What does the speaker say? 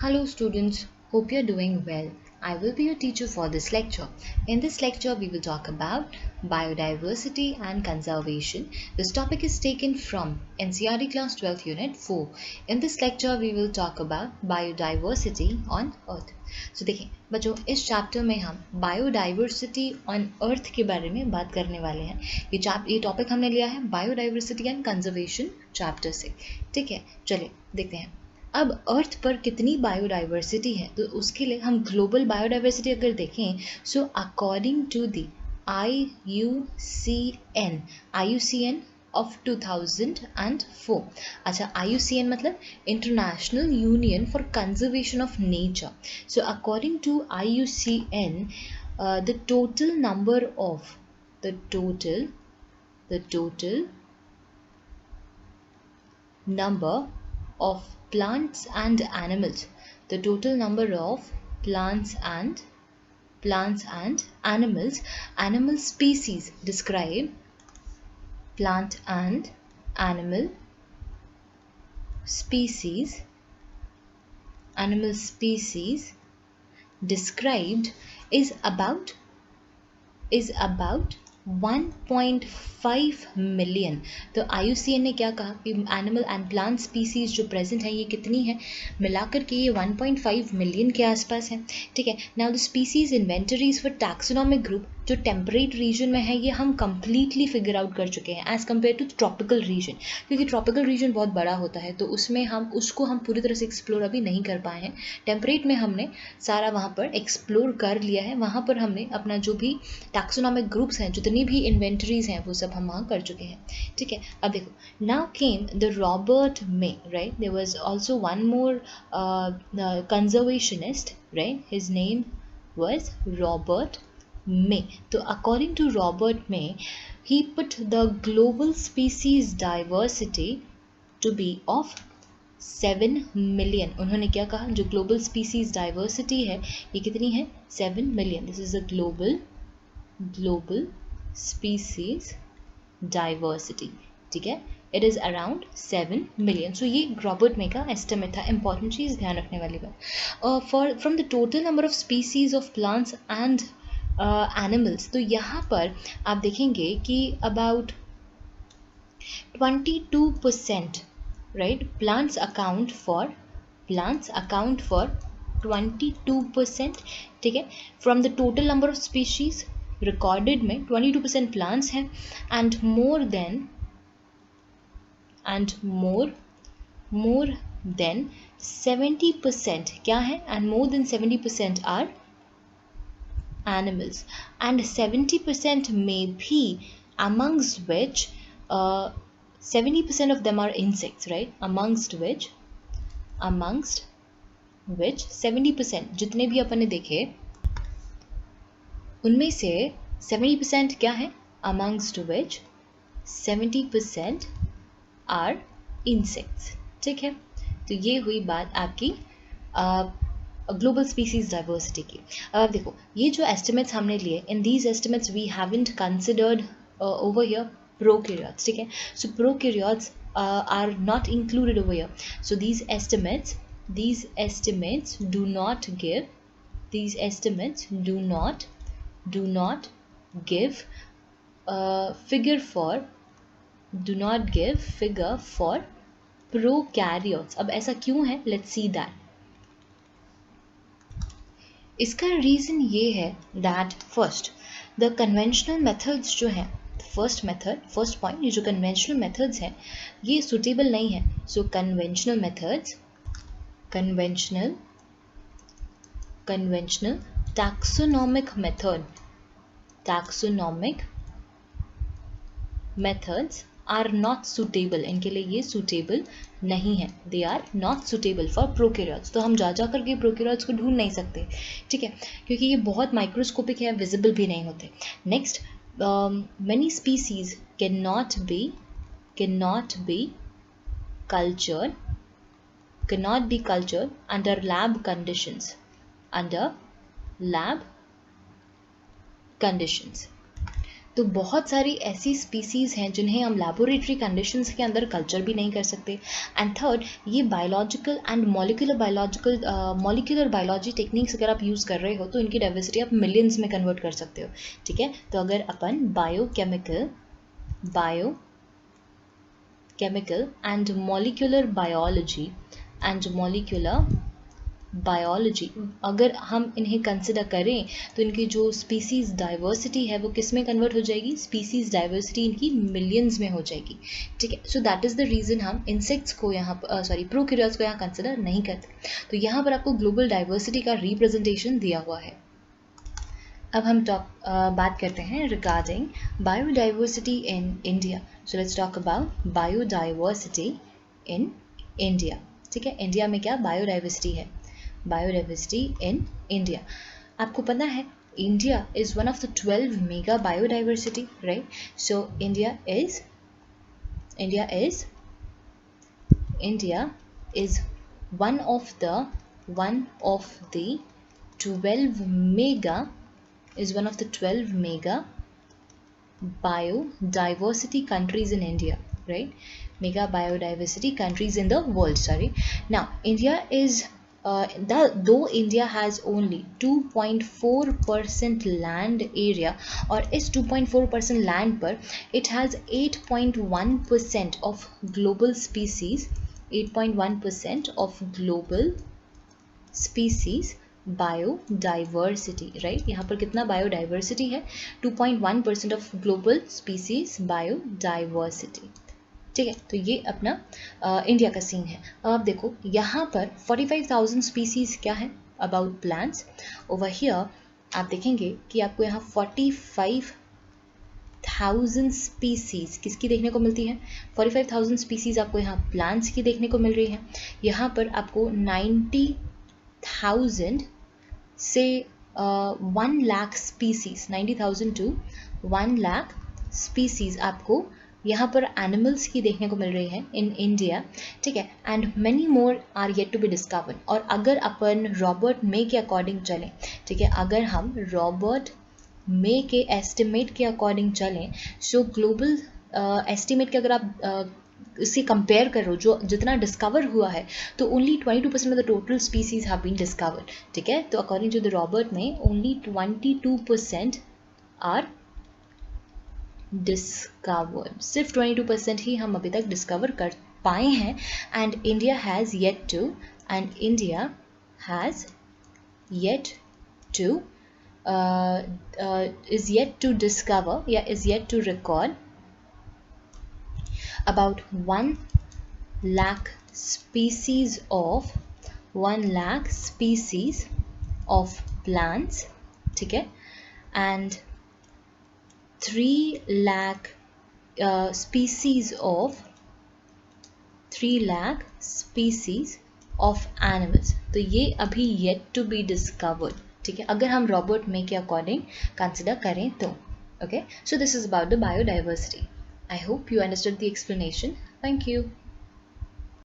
Hello students, hope you're doing well. I will be your teacher for this lecture. In this lecture, we will talk about biodiversity and conservation. This topic is taken from NCERT class 12th unit 4. In this lecture, we will talk about biodiversity on earth. So देखिए बच्चों, इस chapter में हम biodiversity on earth के बारे में बात करने वाले हैं. ये टॉपिक हमने लिया है बायोडाइवर्सिटी एंड कंजर्वेशन चैप्टर से. ठीक है, चलिए देखते हैं. अब अर्थ पर कितनी बायोडाइवर्सिटी है, तो उसके लिए हम ग्लोबल बायोडाइवर्सिटी अगर देखें, so according to the IUCN of 2004. अच्छा, IUCN मतलब international union for conservation of nature. So according to IUCN the total number of the total number of plants and animals, the total number of plants and animal species, describe plant and animal species described is about 1.5 million. तो IUCN ने क्या कहा कि animal and plant species जो present है ये कितनी है, मिलाकर के ये 1.5 मिलियन के आसपास है. ठीक है, now the species inventories for taxonomic group जो टेम्परेट रीजन में है ये हम कंप्लीटली फिगर आउट कर चुके हैं as compare to tropical region, क्योंकि ट्रॉपिकल रीजन बहुत बड़ा होता है तो उसमें हम पूरी तरह से एक्सप्लोर अभी नहीं कर पाए हैं. टेम्परेट में हमने सारा वहाँ पर एक्सप्लोर कर लिया है. वहाँ पर हमने अपना जो भी टैक्सोनॉमिक ग्रुप्स हैं, जितनी भी इन्वेंटरीज हैं, वो सब हम वहाँ कर चुके हैं. ठीक है, अब देखो, now came the Robert May, right. There was also one more conservationist, right. His name was Robert May. तो according to Robert May, he put the global species diversity to be of 7 million. उन्होंने क्या कहा, जो global species diversity है ये कितनी है, 7 million. This is a global species diversity. ठीक है, it is around 7 million. So ये रॉबर्ट मे का estimate था. important चीज़ ध्यान रखने वाली बात. From the total number of species of plants and animals, तो यहाँ पर आप देखेंगे कि about 22%, right, plants account for 22%. ठीक है, from the total number of species recorded में 22% प्लांट्स हैं एंड मोर देन 70% क्या है, and more than 70% are animals, and 70% may be amongst which 70% of them are insects, right. amongst which 70% जितने भी अपन ने देखे उनमें से 70% क्या है, amongst which 70% are insects. ठीक है, तो ये हुई बात आपकी ग्लोबल स्पीसीज डाइवर्सिटी की. अब देखो, ये जो एस्टिमेट्स हमने लिए, in these estimates we haven't considered over here prokaryotes. ठीक है, so prokaryotes are not included over here. So these estimates do not give figure for prokaryotes. अब ऐसा क्यों है, let's see that. इसका रीज़न ये है that first the conventional methods जो हैं, फर्स्ट पॉइंट, ये जो कन्वेंशनल मेथड्स हैं ये सुटेबल नहीं है. So conventional taxonomic methods are not suitable. इनके लिए ये सुटेबल नहीं है. They are not suitable for prokaryotes. तो हम जा करके प्रोकैरियोट्स को ढूंढ नहीं सकते. ठीक है, क्योंकि ये बहुत माइक्रोस्कोपिक है, विजिबल भी नहीं होते. Next, many species cannot be cultured under lab conditions. तो बहुत सारी ऐसी स्पीसीज़ हैं जिन्हें हम लैबोरेटरी कंडीशंस के अंदर कल्चर भी नहीं कर सकते। एंड थर्ड, ये biological and molecular biology techniques अगर आप यूज़ कर रहे हो तो इनकी डाइवर्सिटी आप मिलियंस में कन्वर्ट कर सकते हो, ठीक है। तो अगर अपन बायोकेमिकल एंड मॉलिक्यूलर बायोलॉजी अगर हम इन्हें कंसिडर करें तो इनकी जो स्पीसीज़ डाइवर्सिटी है वो किस में कन्वर्ट हो जाएगी, स्पीसीज़ डाइवर्सिटी इनकी मिलियंस में हो जाएगी, ठीक है। So that is the reason हम इंसेक्ट्स को यहाँ प्रोकैरियोट्स को यहाँ कंसिडर नहीं करते। तो यहाँ पर आपको ग्लोबल डाइवर्सिटी का रिप्रेजेंटेशन दिया हुआ है। अब हम बात करते हैं regarding biodiversity in India. So let's talk about biodiversity in India, ठीक है। इंडिया में क्या बायोडाइवर्सिटी है, बायोडाइवर्सिटी इन इंडिया। आपको पता है India is one of the 12 mega biodiversity, right. So India is one of the 12 mega biodiversity countries in India, right? Mega biodiversity countries in the world, sorry. Now India is though India has only 2.4% land area, और इस 2.4% land पर it has 8.1% of global species, 8.1% of global species biodiversity, right. यहाँ पर कितना biodiversity है, 2.1% of global species biodiversity, ठीक है। तो ये अपना इंडिया का सीन है। अब आप देखो यहाँ पर 45,000 स्पीसीज क्या है अबाउट प्लांट्स। ओवर हियर आप देखेंगे कि आपको यहाँ 45,000 स्पीसीज किसकी देखने को मिलती है, 45,000 स्पीसीज आपको यहाँ प्लांट्स की देखने को मिल रही है। यहाँ पर आपको 90,000 से 1 lakh species, 90,000 to 1 lakh species आपको यहाँ पर एनिमल्स की देखने को मिल रही है इन इंडिया, ठीक है। And many more are yet to be discovered. और अगर अपन रॉबर्ट मे के अकॉर्डिंग चलें, ठीक है, अगर हम रॉबर्ट मे के एस्टिमेट के अकॉर्डिंग चलें, सो ग्लोबल एस्टिमेट के अगर आप इससे कंपेयर करो जो जितना डिस्कवर हुआ है, तो only 22% of the total species have been discovered, ठीक है। तो according to the Robert May only 22% are discovered, सिर्फ 22% ही हम अभी तक डिस्कवर कर पाए हैं। And India has yet to is yet to discover या is yet to record about 1 lakh species of plants, ठीक है, and 3 lakh species of animals। तो ये अभी yet to be discovered, ठीक है, अगर हम रॉबर्ट मे के अकॉर्डिंग कंसिडर करें तो। Okay, so this is about the biodiversity. I hope you understood the explanation. Thank you.